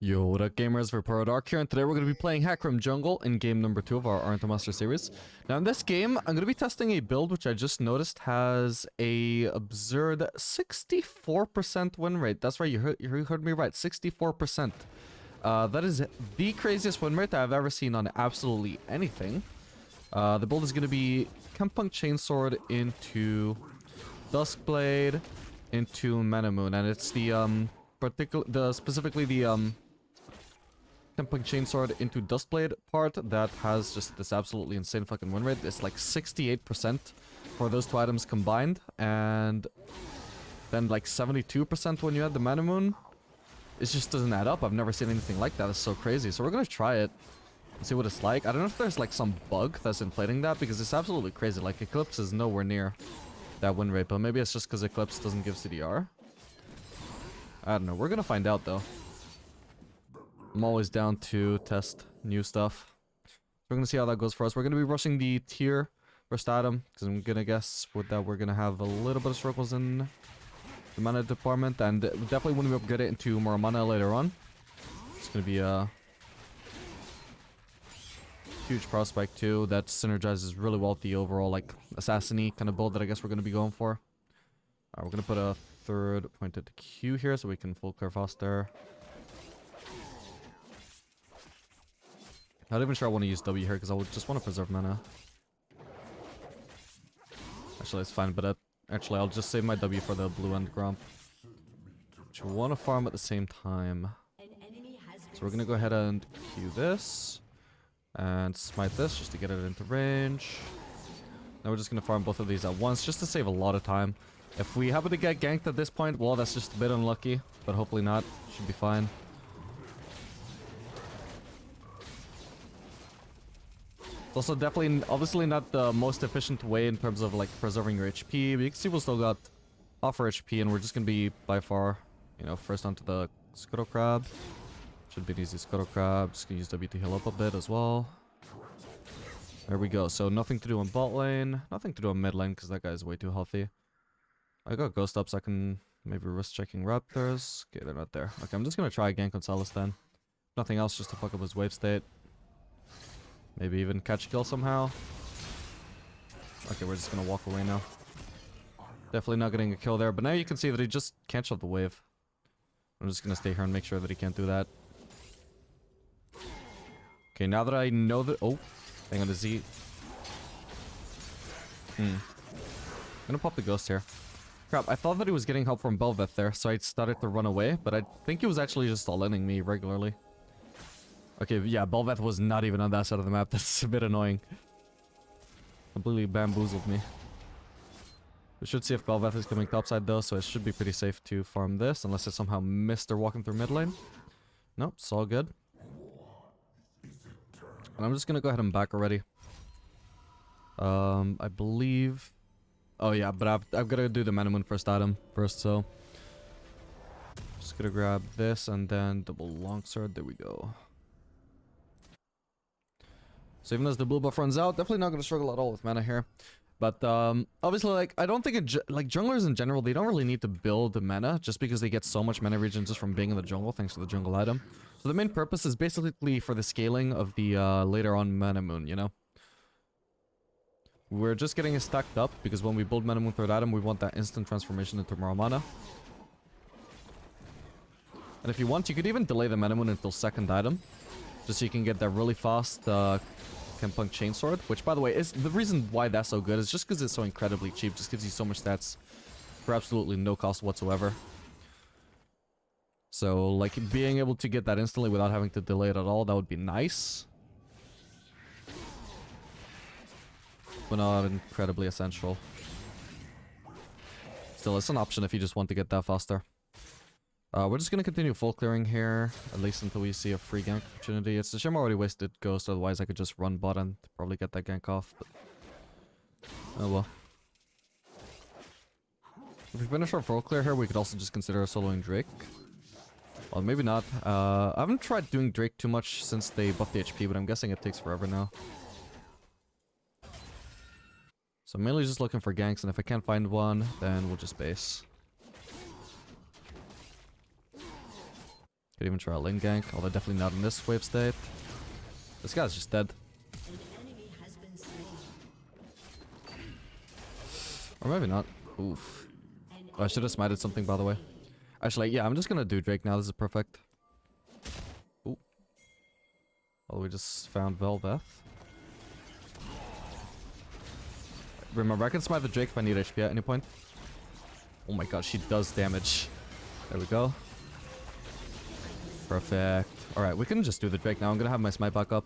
Yo, what up gamers, Dark here, and today we're going to be playing Hecarim Jungle in game number 2 of our Arthur Master series. Now in this game, I'm going to be testing a build which I just noticed has a absurd 64% win rate. That's right, you heard me right, 64%. That is the craziest win rate that I've ever seen on absolutely anything. The build is going to be Chempunk Chainsword into Duskblade into Manamoon, and it's the specifically the Chempunk Chainsword into Duskblade part that has just this absolutely insane fucking win rate. It's like 68% for those two items combined, and then like 72% when you add the Manamoon. It just doesn't add up. I've never seen anything like that. It's so crazy. So we're gonna try it and see what it's like. I don't know if there's like some bug that's inflating that, because it's absolutely crazy. Like Eclipse is nowhere near that win rate, but maybe it's just because Eclipse doesn't give CDR. I don't know. We're gonna find out though. I'm always down to test new stuff. We're gonna see how that goes for us. We're gonna be rushing the tier first item, because I'm gonna guess with that we're gonna have a little bit of struggles in the mana department, and definitely when we upgrade it into more mana later on, it's gonna be a huge prospect too that synergizes really well with the overall like assassin-y kind of build that I guess we're gonna be going for. We're gonna put a third pointed Q here so we can full clear faster. Not even sure I want to use W here because I would just want to preserve mana. Actually, it's fine, but actually I'll just save my W for the blue end grump, which we want to farm at the same time. So we're gonna go ahead and Q this and smite this just to get it into range. Now we're just gonna farm both of these at once just to save a lot of time. If we happen to get ganked at this point, well, that's just a bit unlucky, but hopefully not. Should be fine. Also, definitely, obviously not the most efficient way in terms of like preserving your HP, but you can see we've still got offer HP, and we're just gonna be by far, you know, first onto the Scuttle Crab. Should be an easy Scuttle Crab. Just gonna use W to heal up a bit as well. There we go. So nothing to do on bot lane, nothing to do on mid lane because that guy is way too healthy. I got ghost up, so I can maybe risk checking Raptors. Okay, they're not there. Okay, I'm just gonna try gank on Salas then. Nothing else, just to fuck up his wave state. Maybe even catch a kill somehow. Okay, we're just gonna walk away now. Definitely not getting a kill there, but now you can see that he just can't shove the wave. I'm just gonna stay here and make sure that he can't do that. Okay, now that I know that... Oh, hang on, the Z. I'm gonna pop the ghost here. Crap, I thought that he was getting help from Bel'Veth there, so I started to run away, but I think he was actually just all-inning me regularly. Okay, yeah, Bel'Veth was not even on that side of the map. That's a bit annoying. Completely bamboozled me. We should see if Bel'Veth is coming topside though, so it should be pretty safe to farm this, unless I somehow missed her walking through mid lane. Nope, it's all good. And I'm just gonna go ahead and back already. I believe... Oh yeah, but I've got to do the Manamoon first item first, so... Just gonna grab this and then double longsword. There we go. So even as the blue buff runs out, definitely not going to struggle at all with mana here. But obviously, like, I don't think like junglers in general, they don't really need to build the mana just because they get so much mana regen just from being in the jungle thanks to the jungle item. So the main purpose is basically for the scaling of the later on Manamoon, you know? We're just getting it stacked up because when we build Manamoon third item, we want that instant transformation into more mana. And if you want, you could even delay the Manamoon until second item, just so you can get that really fast Chempunk Chainsword, which by the way is the reason why that's so good is just because it's so incredibly cheap. Just gives you so much stats for absolutely no cost whatsoever. So like being able to get that instantly without having to delay it at all, that would be nice, but not incredibly essential. Still, it's an option if you just want to get that faster. We're just gonna continue full clearing here, at least until we see a free gank opportunity. It's a shame I already wasted ghost, otherwise I could just run bot and probably get that gank off, but... Oh well. If we finish our full clear here, we could also just consider soloing Drake. Well, maybe not. I haven't tried doing Drake too much since they buffed the HP, but I'm guessing it takes forever now. So I'm mainly just looking for ganks, and if I can't find one, then we'll just base. Could even try a lane gank, although definitely not in this wave state. This guy's just dead. Or maybe not. Oof. Oh, I should have smited something, by the way. Actually, yeah, I'm just gonna do Drake now. This is perfect. Ooh. Oh, we just found Velveth. Remember, I can smite the Drake if I need HP at any point. Oh my god, she does damage. There we go. Perfect. Alright, we can just do the Drake now. I'm gonna have my smite back up.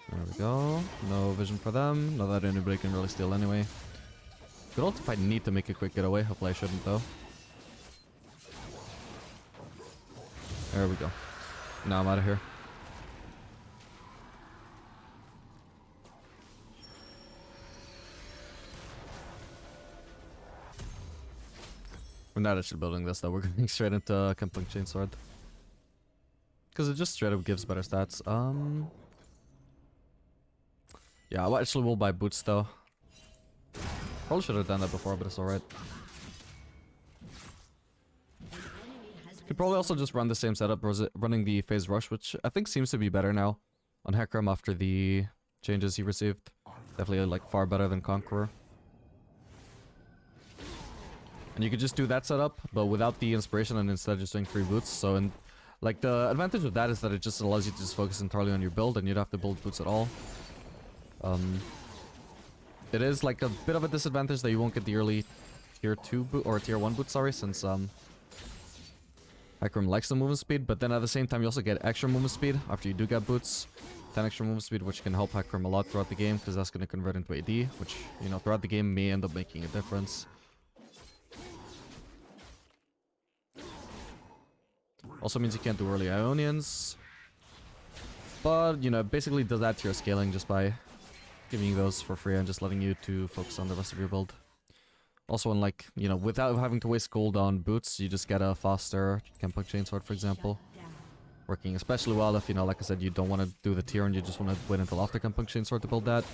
There we go. No vision for them. Not that anybody can really steal anyway. Good ult if I need to make a quick getaway. Hopefully I shouldn't though. There we go. Now I'm out of here. We're not actually building this though. We're going straight into Kempling Chainsword. Because it just straight up gives better stats. Yeah, I actually will buy boots though. Probably should have done that before, but it's alright. Could probably also just run the same setup, running the phase rush, which I think seems to be better now on Hecarim after the changes he received. Definitely like far better than Conqueror. And you could just do that setup, but without the inspiration and instead just doing 3 boots. So, like the advantage of that is that it just allows you to just focus entirely on your build, and you don't have to build boots at all. It is like a bit of a disadvantage that you won't get the early tier 2 boot or tier 1 boot, sorry, since Hecarim likes the movement speed, but then at the same time you also get extra movement speed after you do get boots. 10 extra movement speed, which can help Hecarim a lot throughout the game, because that's going to convert into AD, which, you know, throughout the game may end up making a difference. Also means you can't do early Ionians. But, you know, it basically does add to your scaling just by giving you those for free and just letting you to focus on the rest of your build. Also, unlike, you know, without having to waste gold on boots, you just get a faster Kempling Chainsword, for example. Working especially well if, you know, like I said, you don't want to do the tier and you just want to wait until after Kempling Chainsword to build that.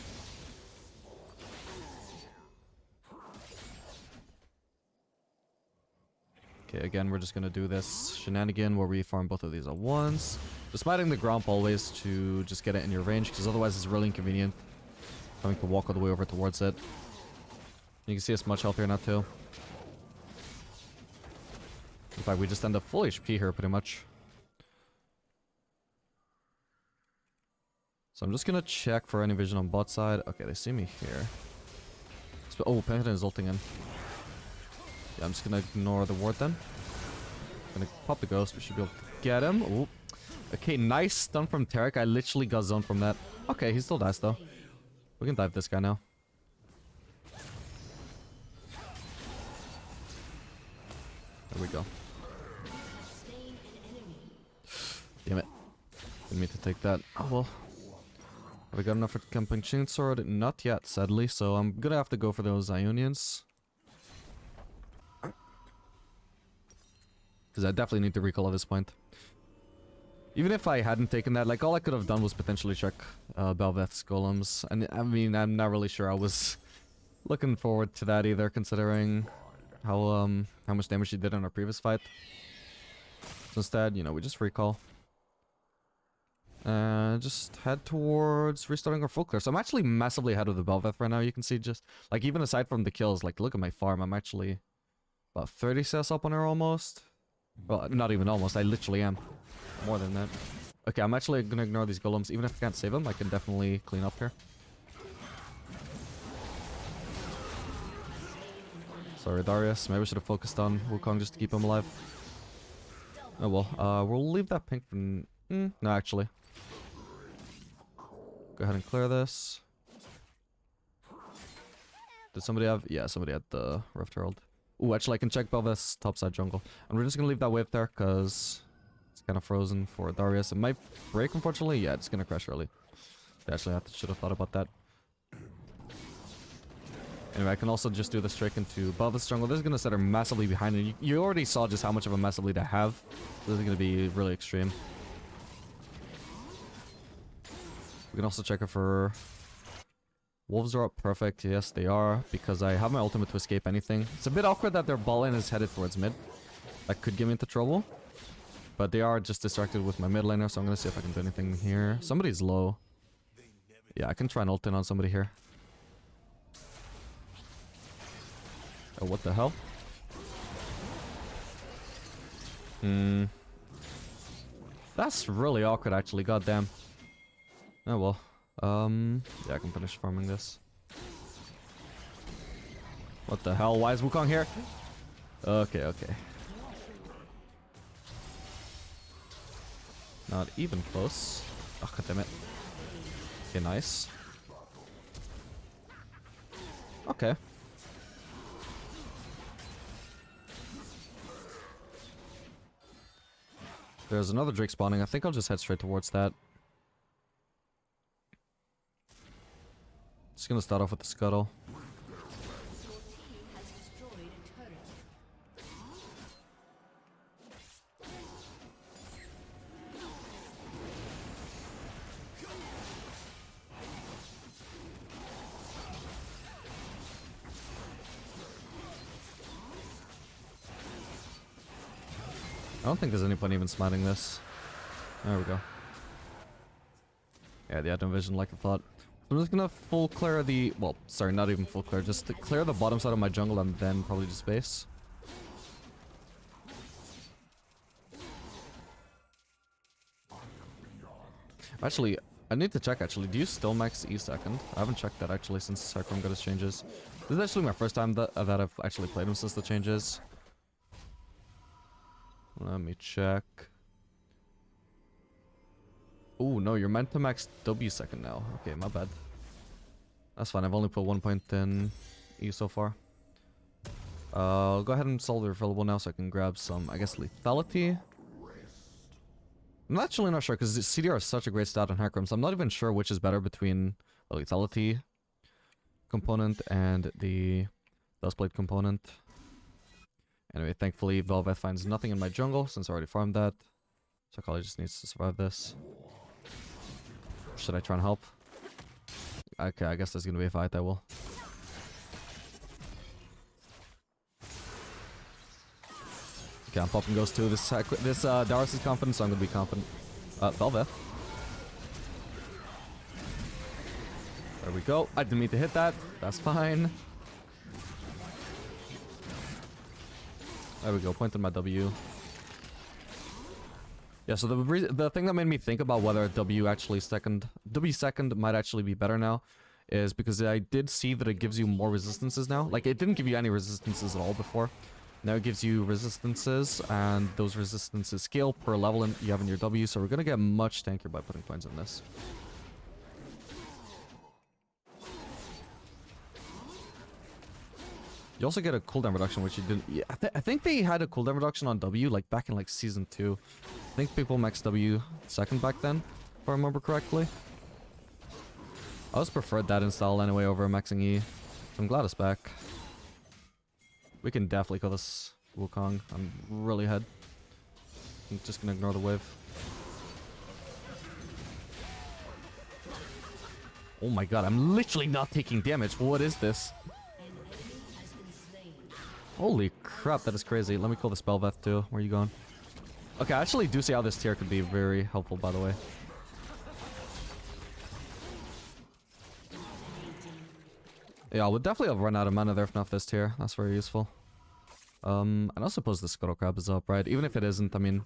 Okay, again, we're just gonna do this shenanigan where we farm both of these at once. Just smiting the Gromp always to just get it in your range, because otherwise it's really inconvenient having to walk all the way over towards it. You can see it's much healthier now too. In fact, we just end up full HP here pretty much. So I'm just gonna check for any vision on bot side. Okay, they see me here. Oh, Pentagon is ulting in. Yeah, I'm just gonna ignore the ward then. Gonna pop the ghost, we should be able to get him. Ooh. Okay, nice stun from Tarek. I literally got zoned from that. Okay, he still dies though. We can dive this guy now. There we go. Damn it. Didn't mean to take that. Oh well. Have we got enough for Kempling Chainsword? Not yet, sadly, so I'm gonna have to go for those Ionians. Because I definitely need to recall at this point. Even if I hadn't taken that, like, all I could have done was potentially check Belveth's golems. And I mean, I'm not really sure I was looking forward to that either, considering how much damage she did in our previous fight. So instead, you know, we just recall. Just head towards restarting our full clear. So I'm actually massively ahead of the Belveth right now. You can see just, like, even aside from the kills, like, look at my farm. I'm actually about 30 CS up on her almost. Well, not even almost. I literally am. More than that. Okay, I'm actually gonna ignore these golems. Even if I can't save them, I can definitely clean up here. Sorry, Darius. Maybe I should have focused on Wukong just to keep him alive. Oh well. We'll leave that pink for... no, actually. Go ahead and clear this. Did somebody have... Yeah, somebody had the Rift Herald. Ooh, actually I can check Belveth's topside jungle. And we're just gonna leave that wave there, because it's kind of frozen for Darius. It might break, unfortunately. Yeah, it's gonna crash early. Actually, I should have thought about that. Anyway, I can also just do the strike into Belveth's jungle. This is gonna set her massively behind, and you already saw just how much of a massive lead I have. This is gonna be really extreme. We can also check her for Wolves are up, perfect. Yes, they are, because I have my ultimate to escape anything. It's a bit awkward that their ball lane is headed towards mid. That could get me into trouble. But they are just distracted with my mid laner, so I'm gonna see if I can do anything here. Somebody's low. Yeah, I can try and ult in on somebody here. Oh, what the hell? That's really awkward, actually. Goddamn. Oh well. Yeah, I can finish farming this. What the hell? Why is Wukong here? Okay, okay. Not even close. Oh, god damn it. Okay, nice. Okay. There's another Drake spawning. I think I'll just head straight towards that. Just gonna start off with the scuttle. I don't think there's any point even smiting this. There we go. Yeah, the Adam vision like I thought. I'm just gonna full clear the... Well, sorry, not even full clear. Just to clear the bottom side of my jungle and then probably just base. Actually, I need to check actually. Do you still max E second? I haven't checked that actually since Hecarim got his changes. This is actually my first time that I've actually played him since the changes. Let me check. Oh no, you're meant to max W second now. Okay, my bad. That's fine, I've only put 1 point in E so far. I'll go ahead and solve the refillable now so I can grab some, I guess, lethality. I'm actually not sure because CDR is such a great stat on Hecarim, so I'm not even sure which is better between the lethality component and the Dustblade component. Anyway, thankfully, Velvet finds nothing in my jungle since I already farmed that. So Kali just needs to survive this. Should I try and help? Okay, I guess there's gonna be a fight, I will. Okay, I'm popping Ghost too. This Darius is confident, so I'm gonna be confident. Velvet. There we go. I didn't mean to hit that. That's fine. There we go, pointed my W. Yeah, so the thing that made me think about whether W second might actually be better now is because I did see that it gives you more resistances now. Like, it didn't give you any resistances at all before. Now it gives you resistances, and those resistances scale per level you have in your W, so we're gonna get much tankier by putting points in this. You also get a cooldown reduction, which you didn't... Yeah, I think they had a cooldown reduction on W, like, back in, like, Season 2. I think people maxed W second back then, if I remember correctly. I always preferred that in style anyway over maxing E. So I'm glad it's back. We can definitely kill this Wukong. I'm really ahead. I'm just gonna ignore the wave. Oh my god, I'm literally not taking damage. What is this? Holy crap, that is crazy. Let me call the Spellveth too. Where are you going? Okay, I actually do see how this tier could be very helpful, by the way. Yeah, I would definitely have run out of mana there if not this tier. That's very useful. And I suppose the Scuttle Crab is up, right? Even if it isn't, I mean...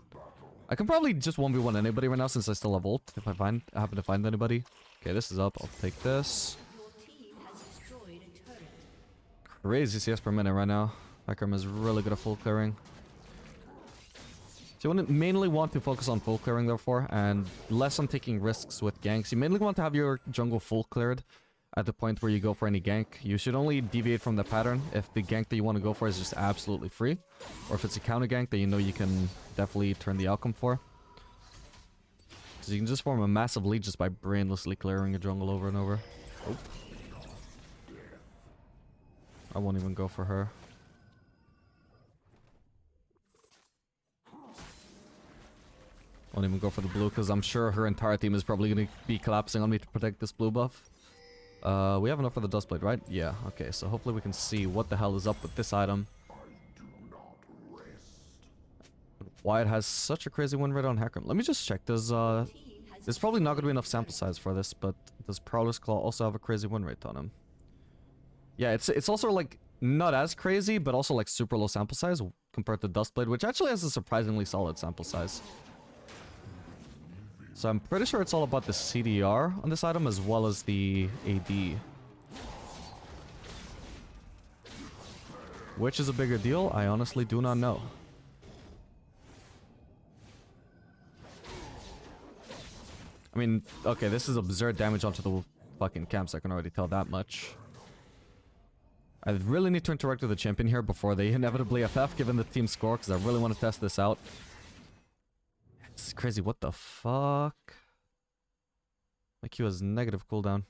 I can probably just 1v1 anybody right now since I still have ult, if I happen to find anybody. Okay, this is up. I'll take this. Crazy CS per minute right now. Hecarim is really good at full clearing. So you mainly want to focus on full clearing therefore, and less on taking risks with ganks. You mainly want to have your jungle full cleared at the point where you go for any gank. You should only deviate from the pattern if the gank that you want to go for is just absolutely free, or if it's a counter gank that you know you can definitely turn the outcome for. So you can just form a massive lead just by brainlessly clearing a jungle over and over. Oh. I won't even go for her. Won't even go for the blue because I'm sure her entire team is probably going to be collapsing on me to protect this blue buff. We have enough for the Dustblade, right? Yeah, okay, so hopefully we can see what the hell is up with this item. Why it has such a crazy win rate on Hecarim. Let me just check. There's probably not going to be enough sample size for this, but does Prowler's Claw also have a crazy win rate on him? Yeah, it's also like not as crazy, but also like super low sample size compared to Dustblade, which actually has a surprisingly solid sample size. So I'm pretty sure it's all about the CDR on this item as well as the AD. Which is a bigger deal? I honestly do not know. I mean, okay, this is absurd damage onto the fucking camps, I can already tell that much. I really need to interact with the champion here before they inevitably FF, given the team score, because I really want to test this out. It's crazy, what the fuck? My Q has negative cooldown.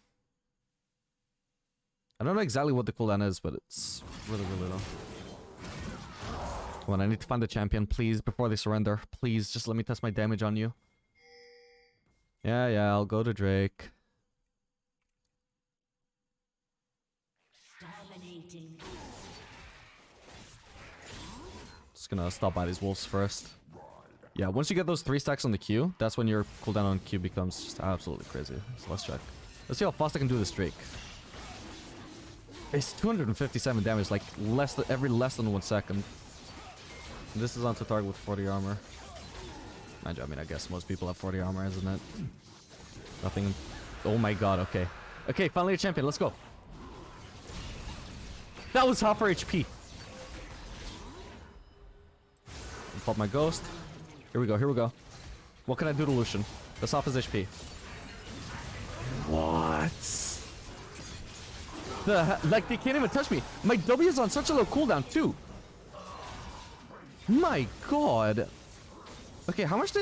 I don't know exactly what the cooldown is, but it's really, really low. Come on, I need to find the champion, please, before they surrender. Please, just let me test my damage on you. Yeah, I'll go to Drake. Dominating. Just gonna stop by these wolves first. Yeah, once you get those 3 stacks on the Q, that's when your cooldown on Q becomes just absolutely crazy. So let's check. Let's see how fast I can do this Drake. It's 257 damage, like less than 1 second. This is onto target with 40 armor. Mind you, I mean, I guess most people have 40 armor, isn't it? Nothing. Oh my god, okay. Okay, finally a champion, let's go. That was half our HP. Pop my ghost. Here we go. What can I do to Lucian? That's half his HP. What? Like, they can't even touch me. My W is on such a low cooldown, too. My god. Okay, how much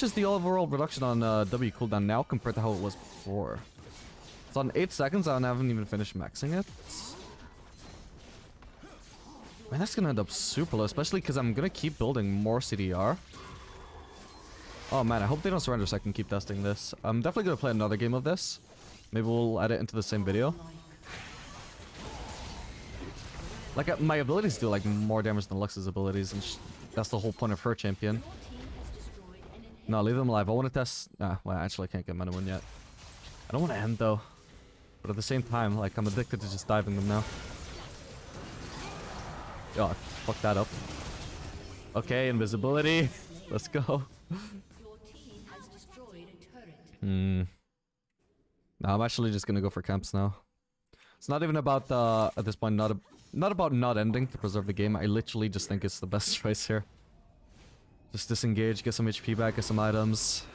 is the overall reduction on W cooldown now compared to how it was before? It's on 8 seconds, I haven't even finished maxing it. Man, that's gonna end up super low, especially because I'm gonna keep building more CDR. Oh man, I hope they don't surrender so I can keep testing this. I'm definitely gonna play another game of this. Maybe we'll add it into the same video. Like, my abilities do like more damage than Lux's abilities, and that's the whole point of her champion. No, leave them alive. I want to test... well, actually, I can't get mana win yet. I don't want to end, though. But at the same time, like, I'm addicted to just diving them now. Yo, I fucked that up. Okay, invisibility. Let's go. No, I'm actually just gonna go for camps now. It's not even about, at this point, not about not ending to preserve the game. I literally just think it's the best choice here. Just disengage, get some HP back, get some items.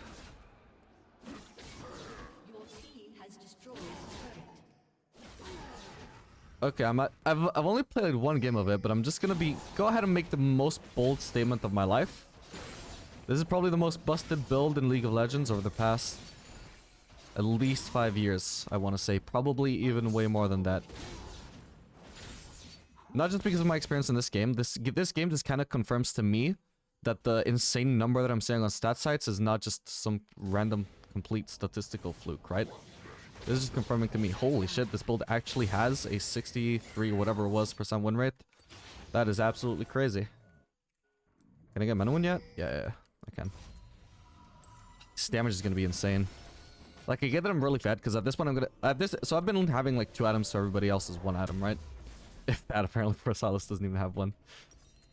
Okay, I've only played like 1 game of it, but I'm just gonna go ahead and make the most bold statement of my life. This is probably the most busted build in League of Legends over the past at least 5 years, I want to say. Probably even way more than that. Not just because of my experience in this game. This game just kind of confirms to me that the insane number that I'm seeing on stat sites is not just some random complete statistical fluke, right? This is just confirming to me, holy shit, this build actually has a 63 whatever it was % win rate. That is absolutely crazy. Can I get mana win yet? Yeah, I can. This damage is gonna be insane. Like, I get that I'm really fed because at this point I'm gonna so I've been having like 2 items, so everybody else is 1 item, right? If that, apparently Persalis doesn't even have 1.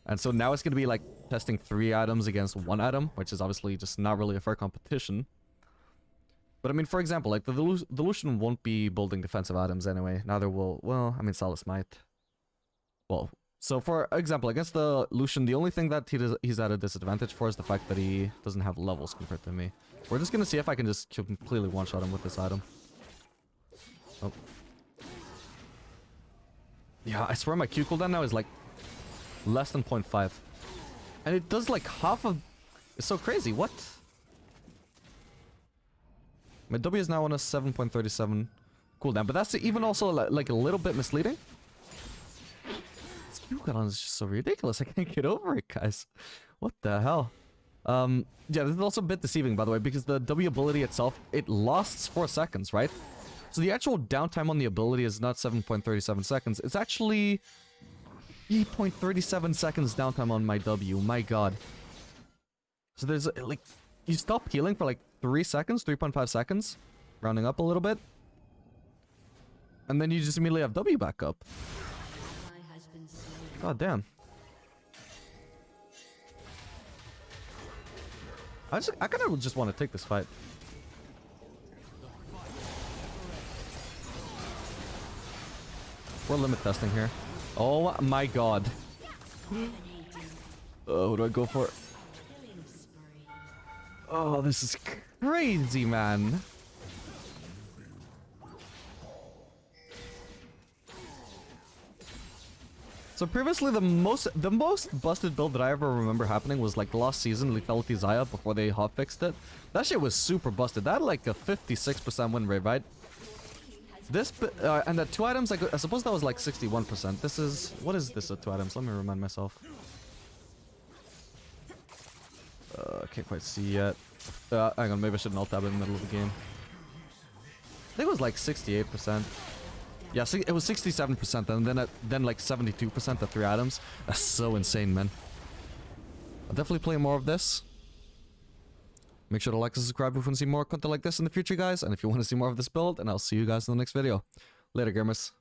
And so now it's going to be like testing 3 items against 1 item, which is obviously just not really a fair competition. But I mean, for example, like the Lucian won't be building defensive items anyway. Neither will, well, I mean, Salas might. Well, so for example, against the Lucian, the only thing that he's at a disadvantage for is the fact that he doesn't have levels compared to me. We're just going to see if I can just completely one-shot him with this item. Oh. Yeah, I swear my Q cooldown now is like less than 0.5. And it does like half of... It's so crazy, what? My W is now on a 7.37 cooldown, but that's even also like a little bit misleading. This Q cooldown is just so ridiculous, I can't get over it, guys. What the hell? Yeah, this is also a bit deceiving, by the way, because the W ability itself, it lasts 4 seconds, right? So the actual downtime on the ability is not 7.37 seconds. It's actually 3.37 seconds downtime on my W. My god. So there's like, you stop healing for like 3 seconds, 3.5 seconds, rounding up a little bit. And then you just immediately have W back up. God damn. I kind of just want to take this fight. We're limit testing here. Oh my god. Oh, what do I go for? Oh, this is crazy, man. So previously, the most busted build that I ever remember happening was like last season, Lethality Zaya, before they hotfixed it. That shit was super busted. That had like a 56% win rate, right? This, and the 2 items, like, I suppose that was like 61%. This is, what is this at 2 items? Let me remind myself. I can't quite see yet. Hang on, maybe I shouldn't alt tab in the middle of the game. I think it was like 68%. Yeah, so it was 67%, and then like 72% at 3 items. That's so insane, man. I'll definitely play more of this. Make sure to like and subscribe if you want to see more content like this in the future, guys. And if you want to see more of this build, and I'll see you guys in the next video. Later, gamers.